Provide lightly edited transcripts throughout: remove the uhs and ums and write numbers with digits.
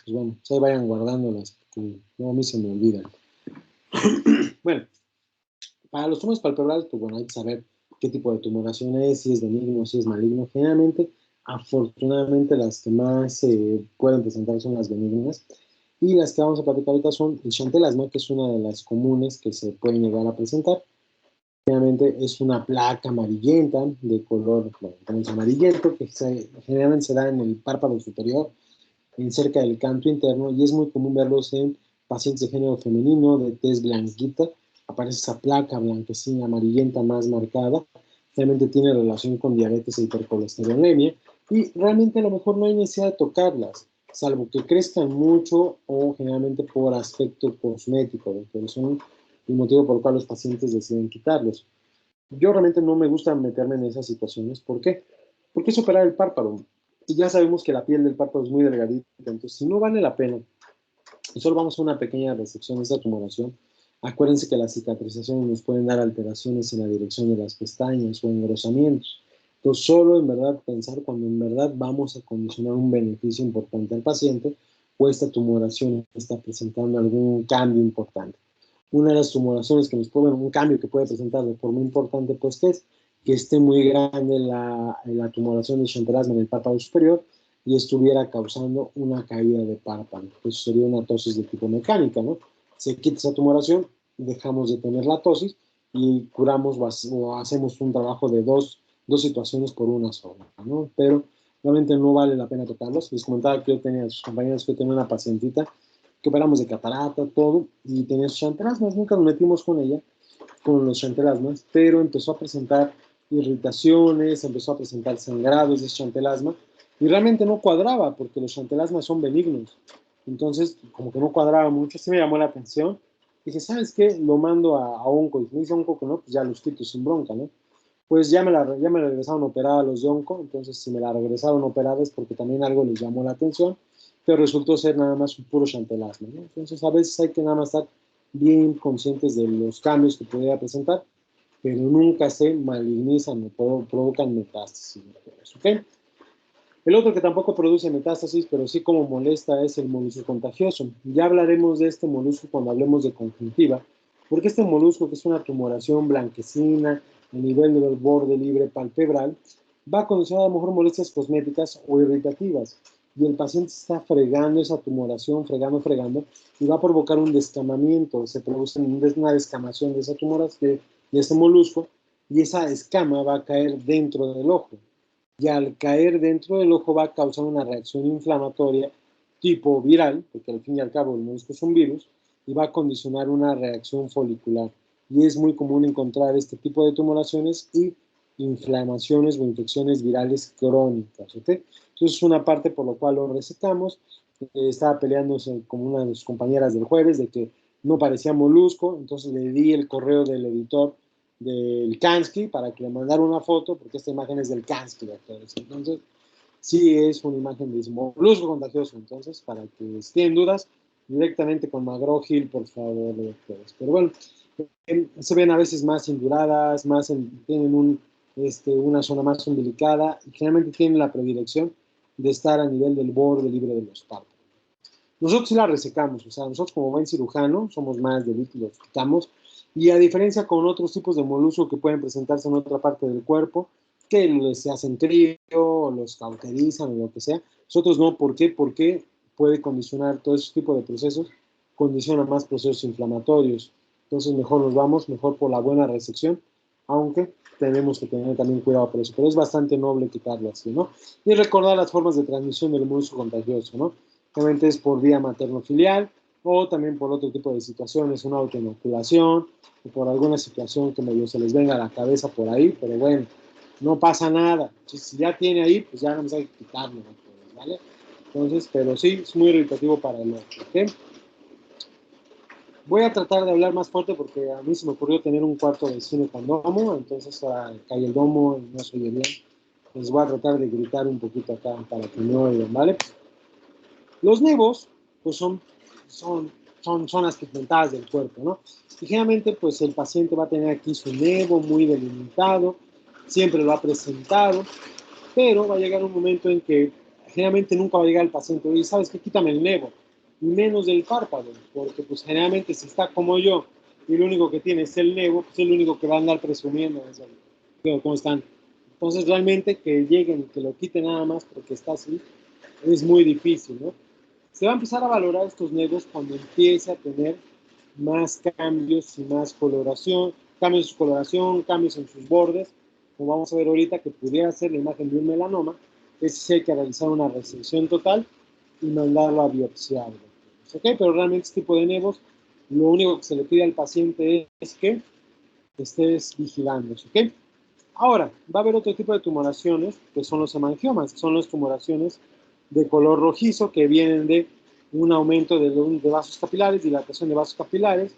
pues bueno, pues ahí vayan guardándolas, porque no, a mí se me olvidan. Bueno, para los tumores palpebrales, pues bueno, hay que saber qué tipo de tumoración es, si es benigno, si es maligno. Generalmente, afortunadamente, las que más se pueden presentar son las benignas. Y las que vamos a platicar ahorita son el chantelasma, que es una de las comunes que se pueden llegar a presentar. Generalmente es una placa amarillenta de color, bueno, amarillento, que generalmente se da en el párpado superior, en cerca del canto interno, y es muy común verlos en pacientes de género femenino, de tez blanquita, aparece esa placa blanquecina, amarillenta más marcada, realmente tiene relación con diabetes e hipercolesterolemia, y realmente a lo mejor no hay necesidad de tocarlas, salvo que crezcan mucho o generalmente por aspecto cosmético, que son el motivo por el cual los pacientes deciden quitarlos. Yo realmente no me gusta meterme en esas situaciones. ¿Por qué? Porque es operar el párpado. Y ya sabemos que la piel del párpado es muy delgadita. Entonces, si no vale la pena y solo vamos a una pequeña resección de esta tumoración, acuérdense que las cicatrizaciones nos pueden dar alteraciones en la dirección de las pestañas o engrosamientos. Entonces, solo en verdad pensar cuando en verdad vamos a condicionar un beneficio importante al paciente o esta tumoración está presentando algún cambio importante. Una de las tumoraciones que nos puede, un cambio que puede presentar de forma importante, pues que es que esté muy grande la tumoración de chantelasma en el párpado superior y estuviera causando una caída de párpado. Eso sería una tosis de tipo mecánica, ¿no? Se quita esa tumoración, dejamos de tener la tosis y curamos o hacemos un trabajo de dos situaciones por una sola, ¿no? Pero realmente no vale la pena tocarlos. Les comentaba que yo tenía, sus compañeros, que tenía una pacientita que operamos de catarata, todo, y tenía sus chantelasmas, nunca nos metimos con ella, con los chantelasmas, pero empezó a presentar irritaciones, empezó a presentar sangrados de chantelasma, y realmente no cuadraba, porque los chantelasmas son benignos. Entonces, como que no cuadraba mucho, sí me llamó la atención. Dije, ¿sabes qué? Lo mando a onco, y me dice onco que no, pues ya los quito sin bronca, ¿no? Pues ya me regresaron operada los de onco, entonces si me la regresaron operada es porque también algo les llamó la atención, pero resultó ser nada más un puro chantelasma, ¿no? Entonces a veces hay que nada más estar bien conscientes de los cambios que pudiera presentar, pero nunca se malignizan o provocan metástasis, ¿ok? El otro que tampoco produce metástasis, pero sí como molesta, es el molusco contagioso. Ya hablaremos de este molusco cuando hablemos de conjuntiva, porque este molusco, que es una tumoración blanquecina a nivel del borde libre palpebral, va a condicionar a lo mejor molestias cosméticas o irritativas. Y el paciente está fregando esa tumoración, fregando, y va a provocar un descamamiento. Se produce una descamación de esa tumoración, de ese molusco, y esa escama va a caer dentro del ojo y al caer dentro del ojo va a causar una reacción inflamatoria tipo viral, porque al fin y al cabo el molusco es un virus, y va a condicionar una reacción folicular. Y es muy común encontrar este tipo de tumoraciones y inflamaciones o infecciones virales crónicas. ¿Okay? Entonces es una parte por la cual lo resecamos. Estaba peleándose con una de sus compañeras del jueves de que no parecía molusco, entonces le di el correo del editor del Kansky para que le mandara una foto, porque esta imagen es del Kansky, doctores. Entonces, sí es una imagen de molusco contagioso. Entonces, para que estén dudas, directamente con McGraw Hill, por favor, doctores. Pero bueno, se ven a veces más induradas, tienen una zona más umbilicada y generalmente tienen la predilección de estar a nivel del borde libre de los párpados. Nosotros sí la resecamos, o sea, nosotros como buen cirujano somos más de los quitamos, y a diferencia con otros tipos de molusco que pueden presentarse en otra parte del cuerpo, que se hacen crío, o los cauterizan o lo que sea, nosotros no. ¿Por qué? Porque puede condicionar todo ese tipo de procesos, condiciona más procesos inflamatorios. Entonces mejor nos vamos, mejor por la buena resección, aunque tenemos que tener también cuidado por eso, pero es bastante noble quitarlo así, ¿no? Y recordar las formas de transmisión del molusco contagioso, ¿no? Obviamente es por vía materno-filial o también por otro tipo de situaciones, una autoinoculación o por alguna situación que medio se les venga a la cabeza por ahí, pero bueno, no pasa nada. Si ya tiene ahí, pues ya no hay que quitarlo, ¿vale? Entonces, pero sí, es muy irritativo para el ojo, ¿ok? Voy a tratar de hablar más fuerte porque a mí se me ocurrió tener un cuarto de cine con domo, entonces cae el domo y no se oye bien. Entonces voy a tratar de gritar un poquito acá para que no oigan, ¿vale? Los nevos, pues son zonas pigmentadas del cuerpo, ¿no? Y generalmente, pues el paciente va a tener aquí su nevo muy delimitado, siempre lo ha presentado, pero va a llegar un momento en que generalmente nunca va a llegar el paciente, oye, ¿sabes qué? Quítame el nevo, y menos del párpado, porque pues generalmente si está como yo y lo único que tiene es el nevo, pues es el único que va a andar presumiendo, ¿cómo están? Entonces realmente que lleguen y que lo quiten nada más porque está así, es muy difícil, ¿no? Se va a empezar a valorar estos negros cuando empiece a tener más cambios y más coloración, cambios en su coloración, cambios en sus bordes, como vamos a ver ahorita que pudiera ser la imagen de un melanoma, es si hay que realizar una resección total y mandarlo a biopsiar. ¿Ok? Pero realmente este tipo de nevos, lo único que se le pide al paciente es que estés vigilando, ¿ok? Ahora, va a haber otro tipo de tumoraciones, que son los hemangiomas, que son las tumoraciones de color rojizo que vienen de un aumento de vasos capilares, dilatación de vasos capilares.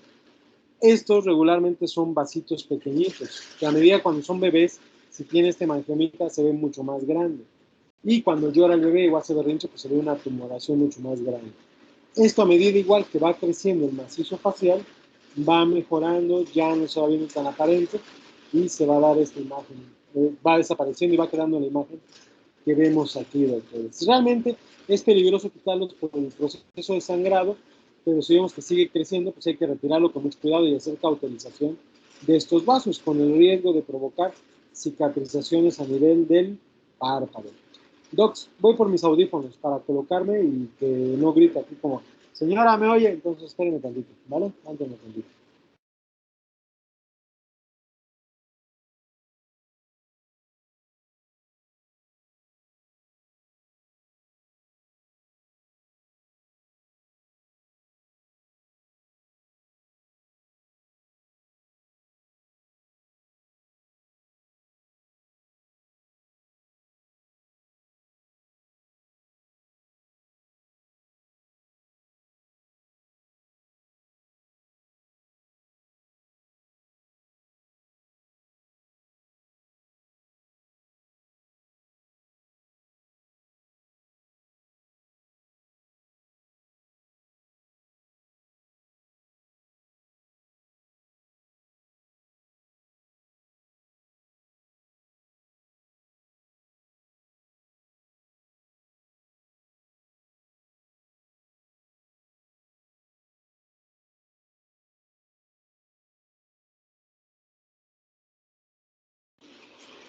Estos regularmente son vasitos pequeñitos, que a medida cuando son bebés, si tiene este hemangiomita, se ve mucho más grande. Y cuando llora el bebé, igual se berrinche, pues se ve una tumoración mucho más grande. Esto a medida igual que va creciendo el macizo facial, va mejorando, ya no se va viendo tan aparente y se va a dar esta imagen, va desapareciendo y va quedando la imagen que vemos aquí, doctores. Realmente es peligroso quitarlos por el proceso de sangrado, pero si vemos que sigue creciendo, pues hay que retirarlo con mucho cuidado y hacer cauterización de estos vasos, con el riesgo de provocar cicatrizaciones a nivel del párpado. Docs, voy por mis audífonos para colocarme y que no grite aquí como, señora, ¿me oye? Entonces espérenme tantito, ¿vale? Ándeme tantito.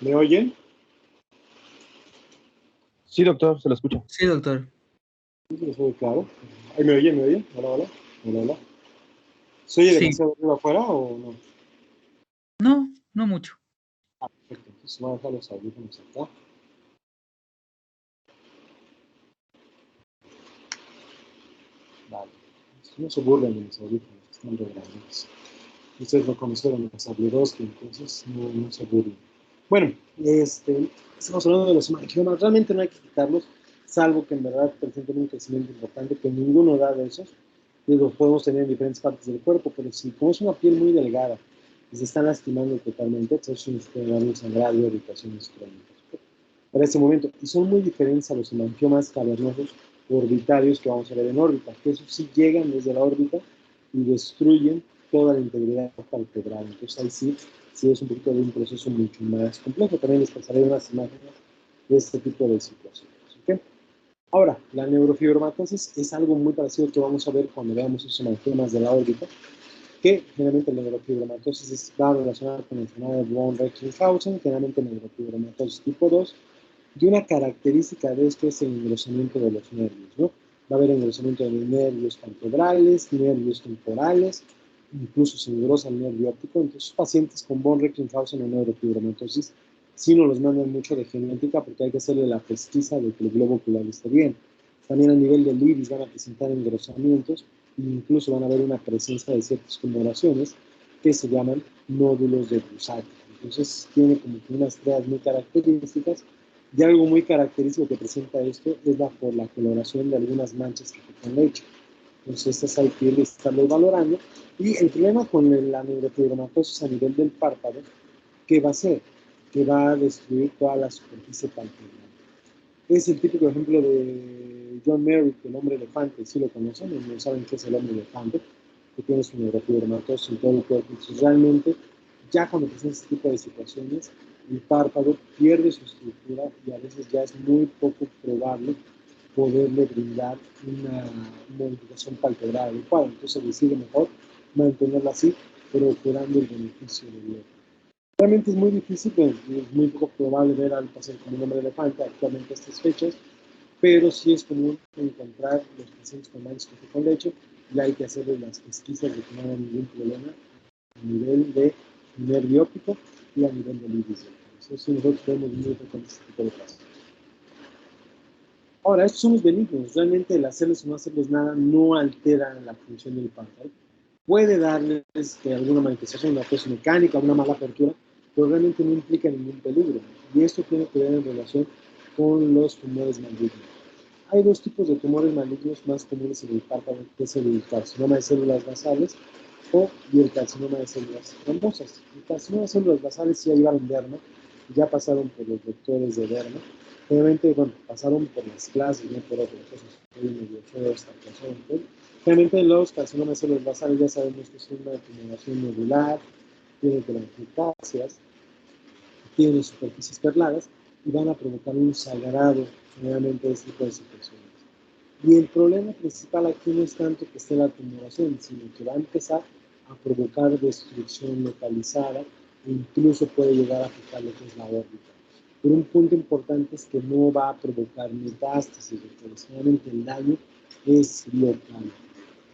¿Me oyen? Sí, doctor, se lo escucha. Sí, doctor. Sí, soy claro. ¿Ahí me oyen? ¿Me oyen? Hola, hola. Hola, hola. ¿Se oye Sí. demasiado arriba afuera o no? No, no mucho. Ah, perfecto. Entonces voy a dejar los audífonos acá. Vale. No se burlen de mis audífonos, están re grandes. Ustedes no conocieron a Sabludowski, entonces no se burlen. Bueno, estamos hablando de los hemangiomas. Realmente no hay que quitarlos, salvo que en verdad presenten un crecimiento importante, que ninguno da de esos. Y los podemos tener en diferentes partes del cuerpo, pero si como es una piel muy delgada y se están lastimando totalmente, entonces nos puede dar un sangrado y irritaciones crónicas. Para este momento, y son muy diferentes a los hemangiomas cavernosos orbitarios que vamos a ver en órbita, que esos sí llegan desde la órbita y destruyen toda la integridad palpebral. Entonces ahí sí, sí es un poquito de un proceso mucho más complejo. También les pasaré unas imágenes de este tipo de situaciones. ¿Okay? Ahora, la neurofibromatosis es algo muy parecido que vamos a ver cuando veamos esos hemangiomas de la órbita, que generalmente la neurofibromatosis va relacionada con la enfermedad de von Recklinghausen, generalmente neurofibromatosis tipo 2, y una característica de esto es el engrosamiento de los nervios, ¿no? Va a haber engrosamiento de nervios vertebrales, nervios temporales, incluso se engrosa el nervio óptico. Entonces, pacientes con von Recklinghausen o neurofibromatosis sí nos los mandan mucho de genética porque hay que hacerle la pesquisa de que el globo ocular esté bien. También a nivel del iris van a presentar engrosamientos e incluso van a haber una presencia de ciertas tumoraciones que se llaman nódulos de Brusati. Entonces, tiene como que unas creas muy características y algo muy característico que presenta esto es por la coloración de algunas manchas que afectan leche. Entonces, estas hay que estarlo valorando. Y el problema con la neurofibromatosis a nivel del párpado, ¿qué va a hacer? Que va a destruir toda la superficie palpebral. Es el típico ejemplo de John Merrick, el hombre elefante, si lo conocen, no saben qué es el hombre elefante, que tiene su neurofibromatosis en todo el cuerpo. Entonces, realmente, ya cuando pasan este tipo de situaciones, el párpado pierde su estructura y a veces ya es muy poco probable poderle brindar una modificación palpebral adecuada. Entonces se decide mejor mantenerla así, procurando el beneficio del ojo. Realmente es muy difícil, pues, es muy poco probable ver al paciente como un hombre elefante actualmente a estas fechas, pero sí es común encontrar los pacientes con manos con leche y hay que hacerles las pesquisas de que no haya ningún problema a nivel de nervio óptico y a nivel del iris. Eso sí, nosotros vemos muy frecuente este tipo de casos. Ahora, estos somos benignos. Realmente el hacerles o no hacerles nada no altera la función del párpado. Puede darles alguna manifestación, una presión mecánica, una mala apertura, pero realmente no implica ningún peligro. Y esto tiene que ver en relación con los tumores malignos. Hay dos tipos de tumores malignos más comunes en el párpado, que es el carcinoma de células basales y el carcinoma de células trombosas. El carcinoma de células basales sí ya llevaron derma, ya pasaron por los vectores de derma. Obviamente, bueno, pasaron por las clases, no por otras cosas. Medio feo esta persona. Realmente los carcinomas de células basales ya sabemos que es una tumoración nodular, tiene telangiectasias, tiene superficies perladas y van a provocar un sangrado generalmente de este tipo de situaciones. Y el problema principal aquí no es tanto que esté la tumoración, sino que va a empezar a provocar destrucción localizada e incluso puede llegar a afectar lo que es la órbita. Pero un punto importante es que no va a provocar metástasis, porque generalmente el daño es local.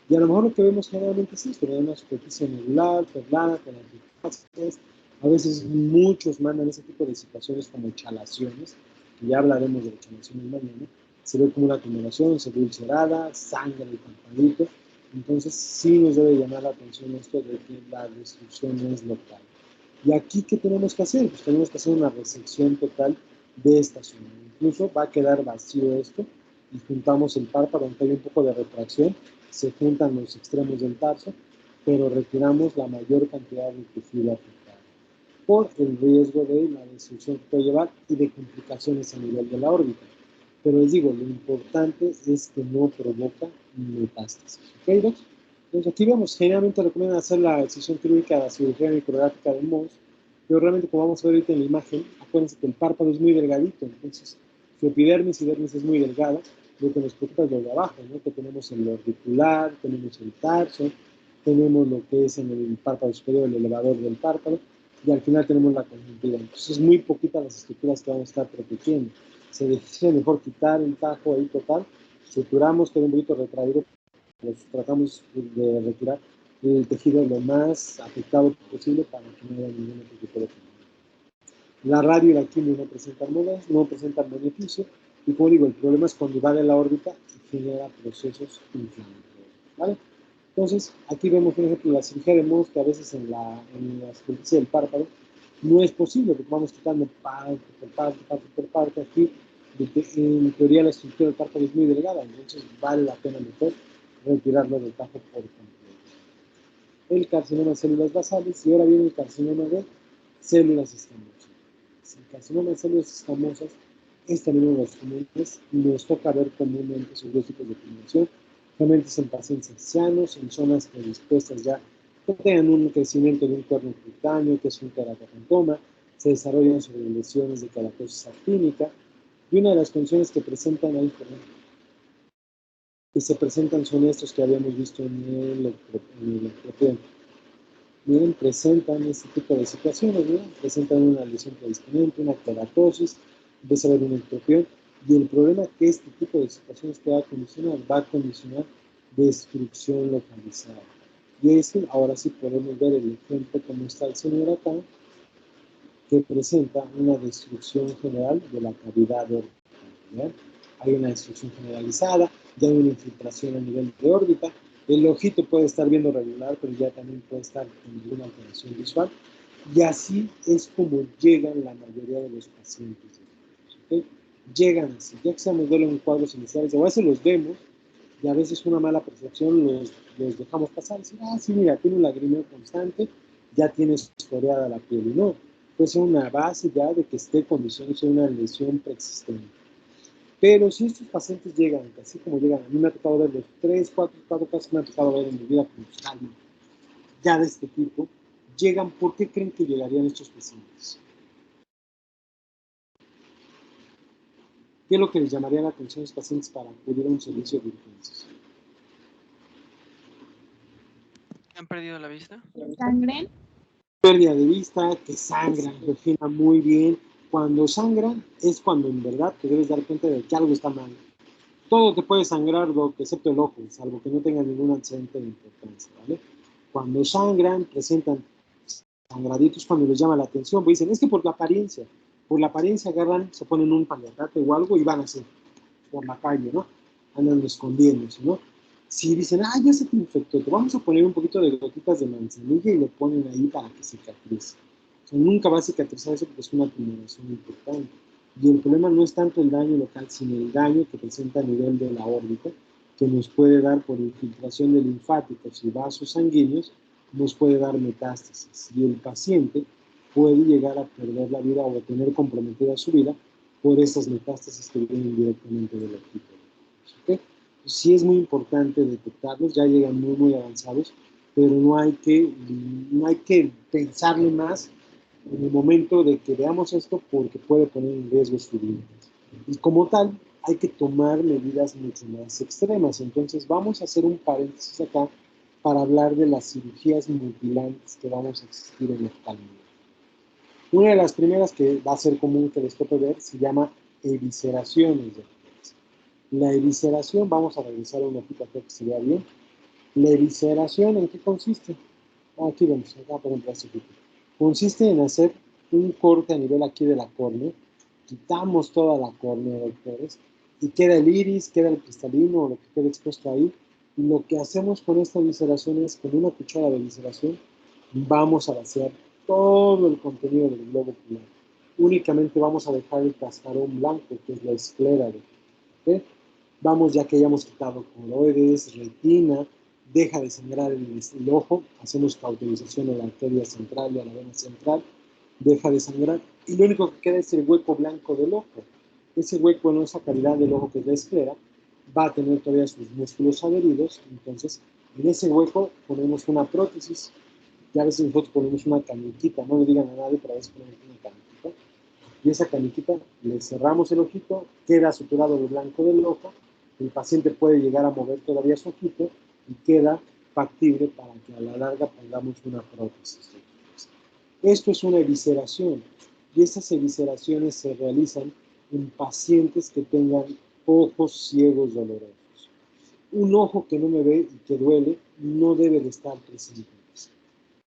Y a lo mejor lo que vemos generalmente es esto, una superficie nodular, perlada, con antifaces. A veces muchos mandan ese tipo de situaciones como chalaciones, que ya hablaremos de las chalaciones mañana. Se ve como una tumoración, se ve ulcerada, sangre el campanito. Entonces sí nos debe llamar la atención esto de que la destrucción es local. ¿Y aquí qué tenemos que hacer? Pues tenemos que hacer una resección total de esta zona. Incluso va a quedar vacío esto y juntamos el párpado, aunque hay un poco de retracción, se juntan los extremos del tarso, pero retiramos la mayor cantidad de tejido afectado por el riesgo de la destrucción que puede llevar y de complicaciones a nivel de la órbita. Pero les digo, lo importante es que no provoca metástasis. ¿Ok, Docs? Entonces aquí vemos, generalmente recomiendan hacer la excisión quirúrgica, la cirugía micrográfica del MOS, pero realmente como vamos a ver ahorita en la imagen, acuérdense que el párpado es muy delgadito, entonces su epidermis y dermis es muy delgada, lo que nos preocupa es lo de abajo, ¿no? Que tenemos el orbicular, tenemos el tarso, tenemos lo que es en el párpado superior, el elevador del párpado, y al final tenemos la conjuntiva. Entonces es muy poquita las estructuras que vamos a estar protegiendo. Se decide mejor quitar el tajo ahí total, suturamos, queda un poquito retraído, pues tratamos de retirar el tejido lo más afectado posible para que no haya ningún otro tipo de problema. La radio y la quimio no presentan beneficio, y como digo, el problema es cuando va de la órbita y genera procesos inflamatorios, ¿vale? Entonces, aquí vemos, por ejemplo, la cirugía de Mohs, que a veces en la superficie del párpado no es posible, porque vamos quitando parte por parte, parte por parte. Aquí, en teoría, la estructura del párpado es muy delgada, entonces vale la pena mejor retirarlo del tajo por completo. El carcinoma de células basales, y ahora viene el carcinoma de células escamosas. El carcinoma de células escamosas es también uno de los comunes y nos toca ver comúnmente sus dos tipos de tumoración. Realmente es en pacientes ancianos, en zonas predispuestas ya que tengan un crecimiento de un cuerno cutáneo, que es un queratocantoma, se desarrollan sobre lesiones de queratosis actínica, y una de las condiciones que presentan ahí, que se presentan son estos que habíamos visto en el ectoplasma. Miren, presentan este tipo de situaciones, ¿no? Presentan una lesión predisponente, una queratosis, empieza a haber una ectropión, y el problema es que este tipo de situaciones que va a condicionar destrucción localizada. Y eso, ahora sí podemos ver el ejemplo como está el señor acá, que presenta una destrucción general de la cavidad orbital. Hay una destrucción generalizada, ya hay una infiltración a nivel de órbita. El ojito puede estar viendo regular, pero ya también puede estar con alguna alteración visual. Y así es como llegan la mayoría de los pacientes. ¿Okay? Llegan así. Ya que estamos viendo en cuadros iniciales, a veces los vemos y a veces una mala percepción los dejamos pasar. Dicen, ah, sí, mira, tiene un lagrimeo constante, ya tiene escoreada la piel. Y no, puede ser una base ya de que esté condicionándose una lesión preexistente. Pero si estos pacientes llegan, así como llegan, a mí me ha tocado ver los 3, 4 casos que me ha tocado ver en mi vida constal, ya de este tipo, llegan, ¿por qué creen que llegarían estos pacientes? ¿Qué es lo que les llamaría la atención a los pacientes para acudir a un servicio de urgencias? ¿Han perdido la vista? ¿Sangre? Pérdida de vista, que sangran, Regina, muy bien. Cuando sangran es cuando en verdad te debes dar cuenta de que algo está mal. Todo te puede sangrar, Doc, excepto el ojo, salvo que no tenga ningún antecedente de importancia, ¿vale? Cuando sangran, presentan sangraditos cuando les llama la atención, pues dicen, es que por la apariencia agarran, se ponen un paliacate o algo y van así, por la calle, ¿no? Andan escondiéndose, ¿no? Si dicen, ah, ya se te infectó, te vamos a poner un poquito de gotitas de manzanilla y lo ponen ahí para que cicatrice. O sea, nunca va a cicatrizar eso porque es una tumoración importante. Y el problema no es tanto el daño local, sino el daño que presenta a nivel de la órbita, que nos puede dar por infiltración de linfáticos y vasos sanguíneos, nos puede dar metástasis. Y el paciente puede llegar a perder la vida o a tener comprometida su vida por esas metástasis que vienen directamente del ojito. ¿Okay? Sí es muy importante detectarlos, ya llegan muy, muy avanzados, pero no hay que pensarle más en el momento de que veamos esto porque puede poner en riesgo su vida. Y como tal, hay que tomar medidas mucho más extremas. Entonces vamos a hacer un paréntesis acá para hablar de las cirugías mutilantes que vamos a existir en oftalmología. Una de las primeras que va a ser común que les toque ver se llama evisceraciones de ojos. La evisceración, vamos a revisar un ojito acá que se vea bien. La evisceración, ¿en qué consiste? Aquí vemos, acá por ejemplo, este ojito. Consiste en hacer un corte a nivel aquí de la córnea, quitamos toda la córnea, doctores, y queda el iris, queda el cristalino, o lo que quede expuesto ahí, y lo que hacemos con esta evisceración es, con una cuchara de evisceración, vamos a vaciar todo el contenido del globo ocular. Únicamente vamos a dejar el cascarón blanco, que es la esclera de ¿okay? Vamos, ya que hayamos quitado coroides, retina, deja de sangrar el ojo, hacemos cauterización a la arteria central y a la vena central, deja de sangrar, y lo único que queda es el hueco blanco del ojo. Ese hueco en esa cavidad del ojo que es la esclera, va a tener todavía sus músculos adheridos, entonces en ese hueco ponemos una prótesis, ya a veces nosotros ponemos una caniquita, no le digan a nadie, pero a veces ponemos una caniquita, y esa caniquita le cerramos el ojito, queda suturado el blanco del ojo, el paciente puede llegar a mover todavía su ojito y queda factible para que a la larga pongamos una prótesis. Esto es una evisceración y esas evisceraciones se realizan en pacientes que tengan ojos ciegos dolorosos. Un ojo que no me ve y que duele no debe de estar presente,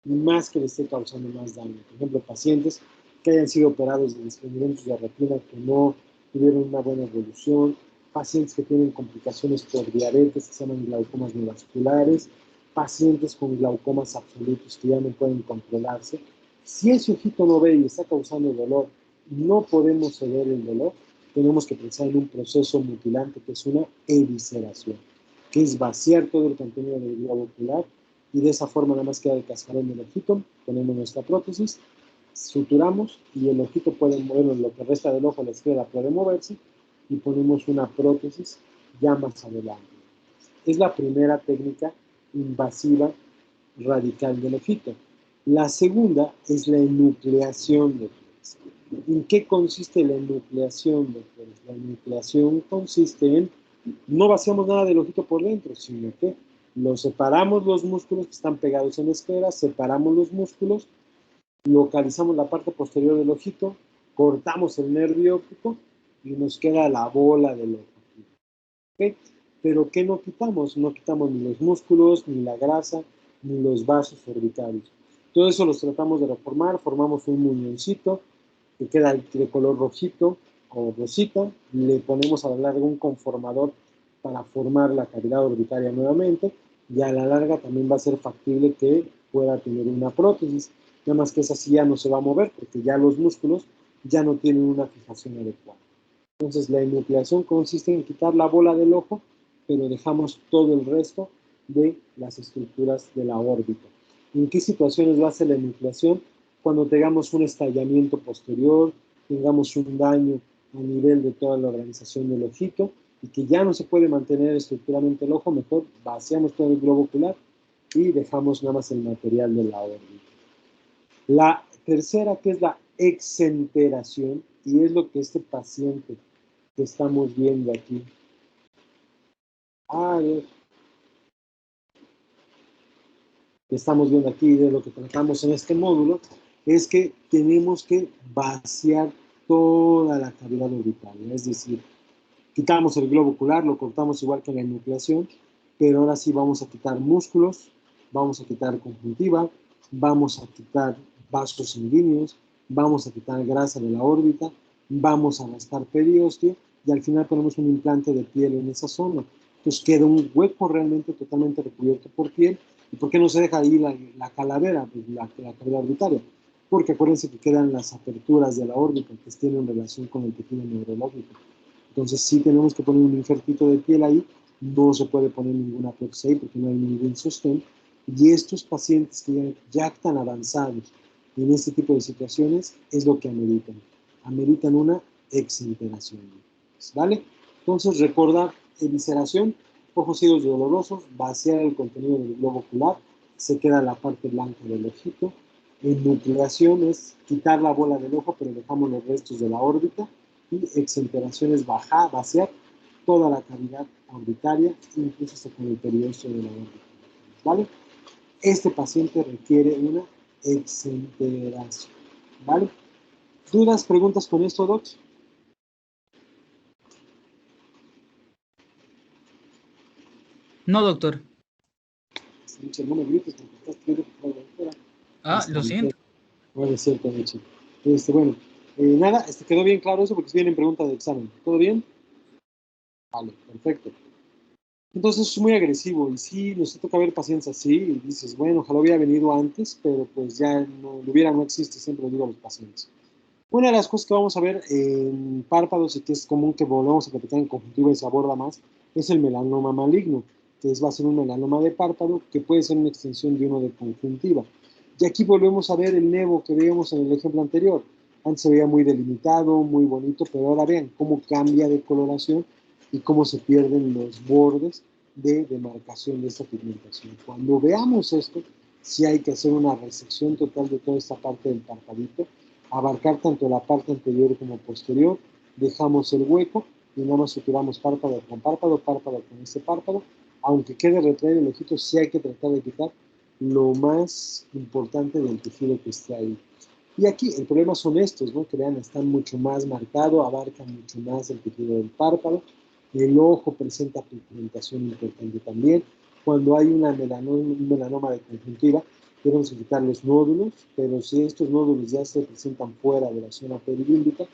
ni más que le esté causando más daño. Por ejemplo, pacientes que hayan sido operados de desprendimientos de retina que no tuvieron una buena evolución, pacientes que tienen complicaciones por diabetes que se llaman glaucomas neovasculares, pacientes con glaucomas absolutos que ya no pueden controlarse. Si ese ojito no ve y está causando dolor, no podemos ceder el dolor, tenemos que pensar en un proceso mutilante que es una evisceración, que es vaciar todo el contenido del globo ocular y de esa forma nada más queda el cascarón del ojito, ponemos nuestra prótesis, suturamos y el ojito puede moverlo, lo que resta del ojo, la esclera puede moverse y ponemos una prótesis ya más adelante. Es la primera técnica invasiva radical del ojito. La segunda es la enucleación de ojos. ¿En qué consiste la enucleación de ojos? La enucleación consiste en, no vaciamos nada del ojito por dentro, sino que lo separamos los músculos que están pegados en la esclera, separamos los músculos, localizamos la parte posterior del ojito, cortamos el nervio óptico y nos queda la bola del ojo. ¿Okay? Pero ¿qué no quitamos? No quitamos ni los músculos, ni la grasa, ni los vasos orbitales. Todo eso los tratamos de reformar, formamos un muñoncito que queda de color rojito o rosita, le ponemos a la larga un conformador para formar la cavidad orbitaria nuevamente y a la larga también va a ser factible que pueda tener una prótesis, nada más que esa sí ya no se va a mover porque ya los músculos ya no tienen una fijación adecuada. Entonces la enucleación consiste en quitar la bola del ojo, pero dejamos todo el resto de las estructuras de la órbita. ¿En qué situaciones va a ser la enucleación? Cuando tengamos un estallamiento posterior, tengamos un daño a nivel de toda la organización del ojito y que ya no se puede mantener estructuralmente el ojo, mejor vaciamos todo el globo ocular y dejamos nada más el material de la órbita. La tercera, que es la exenteración, y es lo que este paciente que estamos viendo aquí? A ver, que estamos viendo aquí de lo que tratamos en este módulo, es que tenemos que vaciar toda la cavidad orbitaria, es decir, quitamos el globo ocular, lo cortamos igual que en la enucleación, pero ahora sí vamos a quitar músculos, vamos a quitar conjuntiva, vamos a quitar vasos sanguíneos, vamos a quitar grasa de la órbita, vamos a rascar periósteo y al final ponemos un implante de piel en esa zona. Entonces queda un hueco realmente totalmente recubierto por piel. ¿Y por qué no se deja ahí la calavera, pues la cavidad orbitaria? Porque acuérdense que quedan las aperturas de la órbita que tienen relación con el tejido neurológico. Entonces sí tenemos que poner un injertito de piel ahí, no se puede poner ninguna prótesis ahí porque no hay ningún sostén. Y estos pacientes que ya están avanzados en este tipo de situaciones es lo que ameritan. Ameritan una exenteración. ¿Vale? Entonces recordar evisceración, ojos ciegos y dolorosos, vaciar el contenido del globo ocular, se queda la parte blanca del ojito. Enucleación es quitar la bola del ojo, pero dejamos los restos de la órbita. Y exenteración es vaciar toda la cavidad orbitaria, incluso hasta con el periósteo de la órbita. ¿Vale? Este paciente requiere una exenteración. ¿Vale? ¿Dudas, preguntas con esto, Doc? No, doctor. No me grites porque estás escribiendo por Ah, lo siento. No es cierto, Michi. Bueno, nada, quedó bien claro eso porque viene en pregunta de examen. ¿Todo bien? Vale, perfecto. Entonces es muy agresivo y sí, nos toca ver pacientes así y dices, bueno, ojalá hubiera venido antes, pero pues ya no, lo hubiera no existe, siempre lo digo a los pacientes. Una de las cosas que vamos a ver en párpados y que es común que volvamos a platicar en conjuntiva y se aborda más, es el melanoma maligno, que va a ser un melanoma de párpado que puede ser una extensión de uno de conjuntiva. Y aquí volvemos a ver el nevo que veíamos en el ejemplo anterior. Antes se veía muy delimitado, muy bonito, pero ahora vean cómo cambia de coloración y cómo se pierden los bordes de demarcación de esta pigmentación. Cuando veamos esto, sí hay que hacer una resección total de toda esta parte del párpadito, abarcar tanto la parte anterior como posterior, dejamos el hueco y nada más suturamos párpado con párpado, párpado con este párpado. Aunque quede retraído el ojito, sí hay que tratar de quitar lo más importante del tejido que esté ahí. Y aquí el problema son estos, ¿no? Que vean, están mucho más marcados, abarcan mucho más el tejido del párpado. El ojo presenta pigmentación importante también. Cuando hay un melanoma de conjuntiva, tenemos que quitar los nódulos, pero si estos nódulos ya se presentan fuera de la zona peribílica,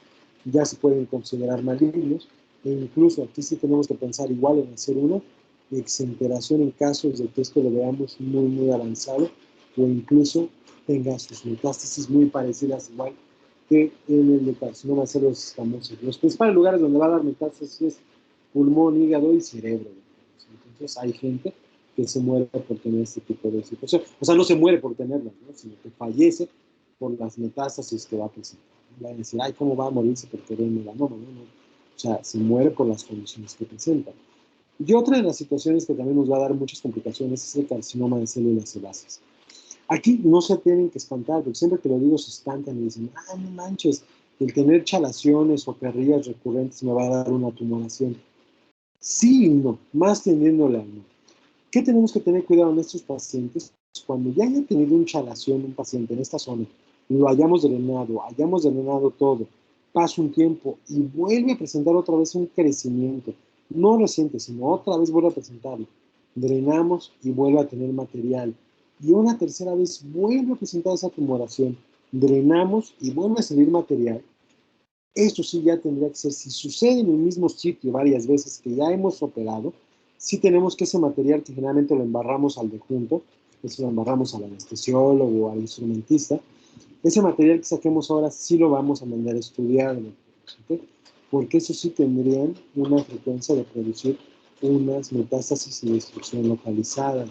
ya se pueden considerar malignos. E incluso aquí sí tenemos que pensar igual en hacer una exenteración en casos de que esto lo veamos muy, muy avanzado o incluso tenga sus metástasis muy parecidas igual que en el de carcinoma de células escamosas. Los principales lugares donde va a dar metástasis es pulmón, hígado y cerebro. Entonces hay gente que se muere por tener este tipo de situación. O sea, no se muere por tenerlas, ¿no? Sino que fallece por las metástasis que va a presentar. Va a decir, ay, ¿cómo va a morirse porque ve melanoma? No. O sea, se muere por las condiciones que presenta. Y otra de las situaciones que también nos va a dar muchas complicaciones es el carcinoma de células sebáceas. Aquí no se tienen que espantar, porque siempre que lo digo se espantan y dicen, ah, no manches, el tener chalaciones o perrillas recurrentes me va a dar una tumoración. Sí y no, más tendiéndole a no. ¿Qué tenemos que tener cuidado en estos pacientes? Cuando ya haya tenido un chalación un paciente en esta zona, lo hayamos drenado todo, pasa un tiempo y vuelve a presentar otra vez un crecimiento, no reciente, sino otra vez vuelve a presentarlo. Drenamos y vuelve a tener material. Y una tercera vez vuelve a presentar esa tumoración. Drenamos y vuelve a salir material. Esto sí ya tendría que ser, si sucede en el mismo sitio varias veces que ya hemos operado, sí tenemos que ese material que generalmente lo embarramos al de junto, eso lo embarramos al anestesiólogo o al instrumentista, ese material que saquemos ahora sí lo vamos a mandar a estudiar, ¿okay? Porque eso sí tendrían una frecuencia de producir unas metástasis y destrucción localizada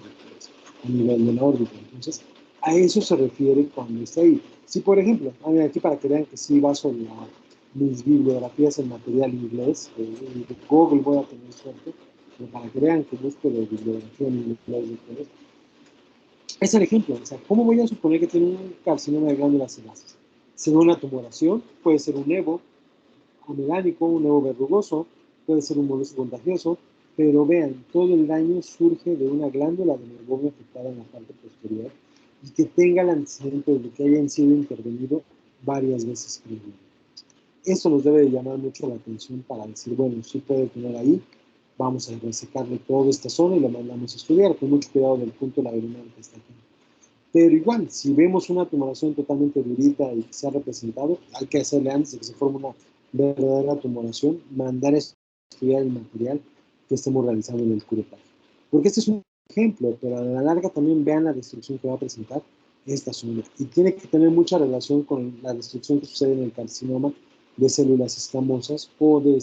a nivel de la órbita. Entonces, a eso se refiere cuando está ahí. Si, por ejemplo, aquí para que vean que sí baso mis bibliografías en material inglés, de Google voy a tener suerte, pero para que vean que busco de bibliografía en inglés, es el ejemplo. O sea, ¿cómo voy a suponer que tiene un carcinoma de glándulas sebáceas? ¿Será una tumoración? Puede ser un EVO, amelánico, un nevo verrugoso, puede ser un moloso contagioso, pero vean, todo el daño surge de una glándula de meibomio afectada en la parte posterior y que tenga el antecedente de que hayan sido intervenido varias veces previamente. Eso nos debe de llamar mucho la atención para decir, bueno, sí puede tener ahí, vamos a resecarle toda esta zona y lo mandamos a estudiar, con mucho cuidado del punto labirinal que está aquí. Pero igual, si vemos una tumoración totalmente durita y que se ha representado, hay que hacerle antes de que se forme una verdadera tumoración, mandar a estudiar el material que estemos realizando en el curetaje. Porque este es un ejemplo, pero a la larga también vean la destrucción que va a presentar esta zona. Y tiene que tener mucha relación con la destrucción que sucede en el carcinoma de células escamosas o de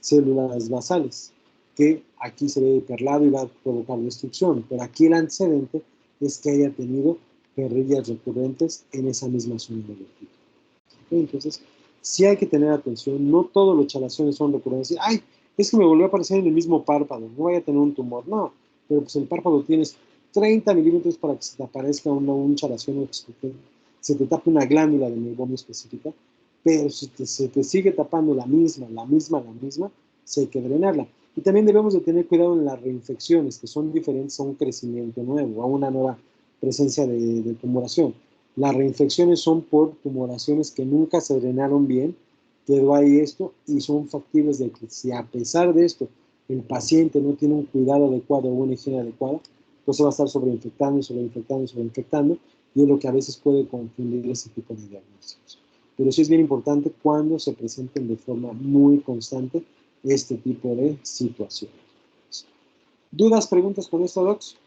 células basales, que aquí se ve perlado y va a provocar destrucción. Pero aquí el antecedente es que haya tenido perrillas recurrentes en esa misma zona del ojo. Entonces, sí hay que tener atención, no todos los chalaciones son recurrentes. Ay, es que me volvió a aparecer en el mismo párpado, no vaya a tener un tumor. No, pero pues el párpado tienes 30 milímetros para que se te aparezca un chalación, se te tape una glándula de meibomio específica, pero si se te sigue tapando la misma, sí hay que drenarla. Y también debemos de tener cuidado en las reinfecciones, que son diferentes a un crecimiento nuevo, a una nueva presencia de tumoración. Las reinfecciones son por tumoraciones que nunca se drenaron bien, quedó ahí esto, y son factibles de que si a pesar de esto el paciente no tiene un cuidado adecuado o una higiene adecuada, pues se va a estar sobreinfectando, y es lo que a veces puede confundir ese tipo de diagnósticos. Pero sí es bien importante cuando se presenten de forma muy constante este tipo de situaciones. ¿Dudas, preguntas con esto, Docs?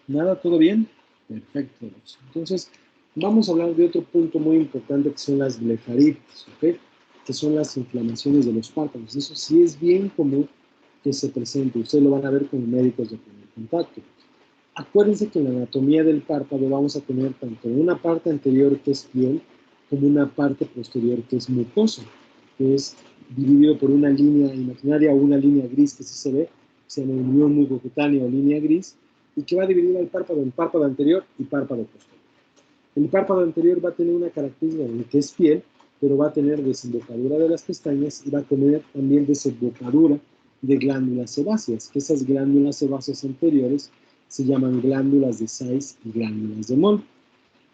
¿Nada? ¿Todo bien? Perfecto, Docs. Entonces, vamos a hablar de otro punto muy importante que son las blefaritis, ¿ok? Que son las inflamaciones de los párpados. Eso sí es bien común que se presente. Ustedes lo van a ver con médicos de primer contacto. Acuérdense que en la anatomía del párpado vamos a tener tanto una parte anterior que es piel como una parte posterior que es mucosa, que es dividido por una línea imaginaria o una línea gris que sí se ve, se llama unión mucocutánea o línea gris, y que va a dividir el párpado en párpado anterior y párpado posterior. El párpado anterior va a tener una característica de que es piel, pero va a tener desembocadura de las pestañas y va a tener también desembocadura de glándulas sebáceas, que esas glándulas sebáceas anteriores se llaman glándulas de Sayce y glándulas de Moll.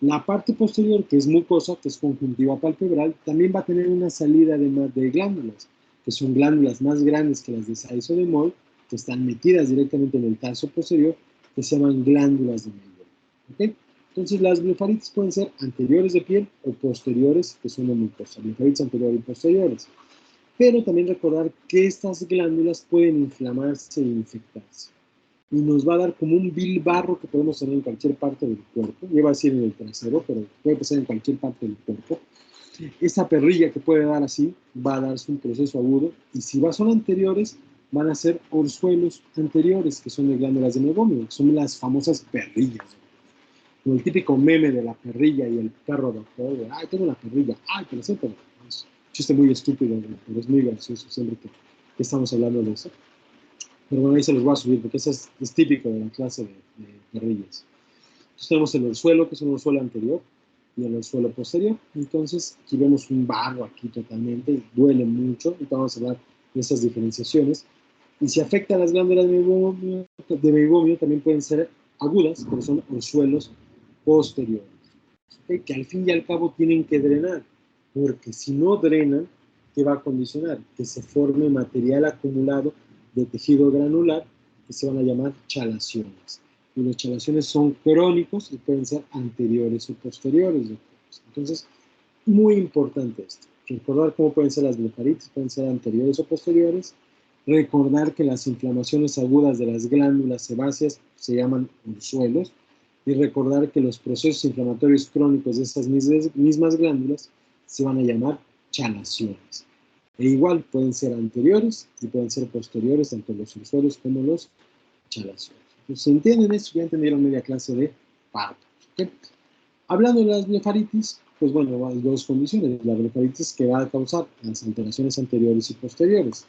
La parte posterior, que es mucosa, que es conjuntiva palpebral, también va a tener una salida de glándulas, que son glándulas más grandes que las de Sayce o de Moll, que están metidas directamente en el tarso posterior, que se llaman glándulas de Meilleur. ¿Okay? Entonces, las blefaritis pueden ser anteriores de piel o posteriores, que son de mucosa. Blefaritis anteriores y posteriores. Pero también recordar que estas glándulas pueden inflamarse e infectarse. Y nos va a dar como un vil barro que podemos tener en cualquier parte del cuerpo. Iba a decir en el trasero, pero puede pasar en cualquier parte del cuerpo. Esa perrilla que puede dar así va a darse un proceso agudo. Y si son anteriores, van a ser orzuelos anteriores, que son de glándulas de meibomio, que son las famosas perrillas. Como el típico meme de la perrilla y el perro doctor, de, ay, tengo la perrilla, ay, que lo siento. Es un chiste muy estúpido, pero es muy gracioso siempre que estamos hablando de eso. Pero bueno, ahí se los voy a subir, porque eso es típico de la clase de perrillas. Entonces tenemos el orzuelo, que es un orzuelo anterior, y el orzuelo posterior. Entonces, aquí vemos un barro aquí totalmente, y duele mucho, y vamos a hablar de esas diferenciaciones. Y si afecta a las glándulas de meibomio, también pueden ser agudas, pero son orzuelos posteriores, ¿okay? Que al fin y al cabo tienen que drenar, porque si no drenan, ¿qué va a condicionar? Que se forme material acumulado de tejido granular que se van a llamar chalaciones. Y los chalaciones son crónicos y pueden ser anteriores o posteriores. Entonces, muy importante esto. Recordar cómo pueden ser las blefaritis, pueden ser anteriores o posteriores. Recordar que las inflamaciones agudas de las glándulas sebáceas se llaman orzuelos. Y recordar que los procesos inflamatorios crónicos de estas mismas glándulas se van a llamar chalaciones. E igual pueden ser anteriores y pueden ser posteriores, tanto los orzuelos como los chalaciones. Entonces, si entienden esto, ya entendieron media clase de párpados. ¿Okay? Hablando de las blefaritis, pues bueno, hay dos condiciones. La blefaritis que va a causar las alteraciones anteriores y posteriores.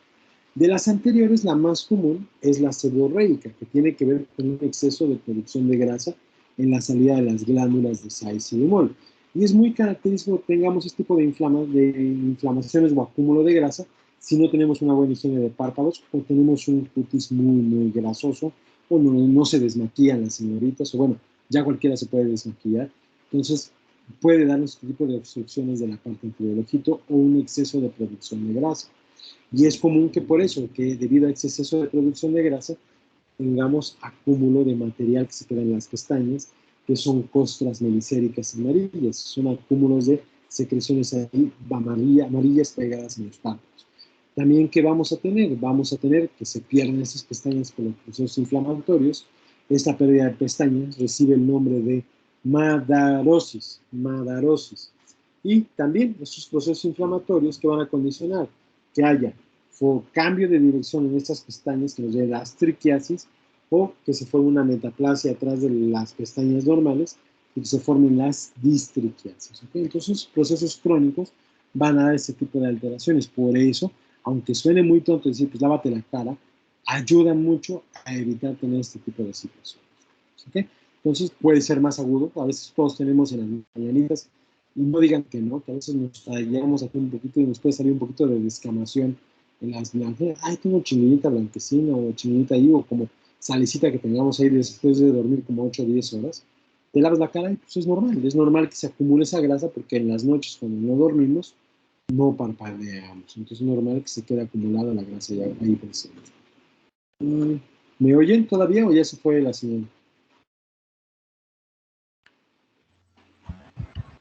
De las anteriores, la más común es la seborreica, que tiene que ver con un exceso de producción de grasa en la salida de las glándulas de Say-Silumol. Y es muy característico que tengamos este tipo de inflamaciones o acúmulo de grasa si no tenemos una buena higiene de párpados o tenemos un cutis muy grasoso o no se desmaquillan las señoritas o bueno, ya cualquiera se puede desmaquillar. Entonces, puede darnos este tipo de obstrucciones de la parte inferior del ojito o un exceso de producción de grasa. Y es común que por eso, que debido a ese exceso de producción de grasa, tengamos acúmulo de material que se queda en las pestañas, que son costras melicéricas amarillas, son acúmulos de secreciones ahí amarillas pegadas en los párpados. También, ¿qué vamos a tener? Vamos a tener que se pierden esas pestañas por los procesos inflamatorios. Esta pérdida de pestañas recibe el nombre de madarosis. Y también estos procesos inflamatorios que van a condicionar que haya cambio de dirección en estas pestañas que nos lleve a las triquiasis o que se forme una metaplasia atrás de las pestañas normales y que se formen las distriquiasis. ¿Okay? Entonces, procesos crónicos van a dar ese tipo de alteraciones. Por eso, aunque suene muy tonto decir, pues lávate la cara, ayuda mucho a evitar tener este tipo de situaciones. ¿Okay? Entonces, puede ser más agudo. A veces todos tenemos en las mañanitas, y no digan que no, que a veces nos llegamos aquí un poquito y nos puede salir un poquito de descamación en las blancas. Ay, tengo chinguita blanquecina o chinguita ahí, o como salicita que tengamos ahí después de dormir como 8 o 10 horas. Te lavas la cara y pues es normal que se acumule esa grasa porque en las noches cuando no dormimos no parpadeamos, entonces es normal que se quede acumulada la grasa ahí presente. ¿Me oyen todavía o ya se fue la señal?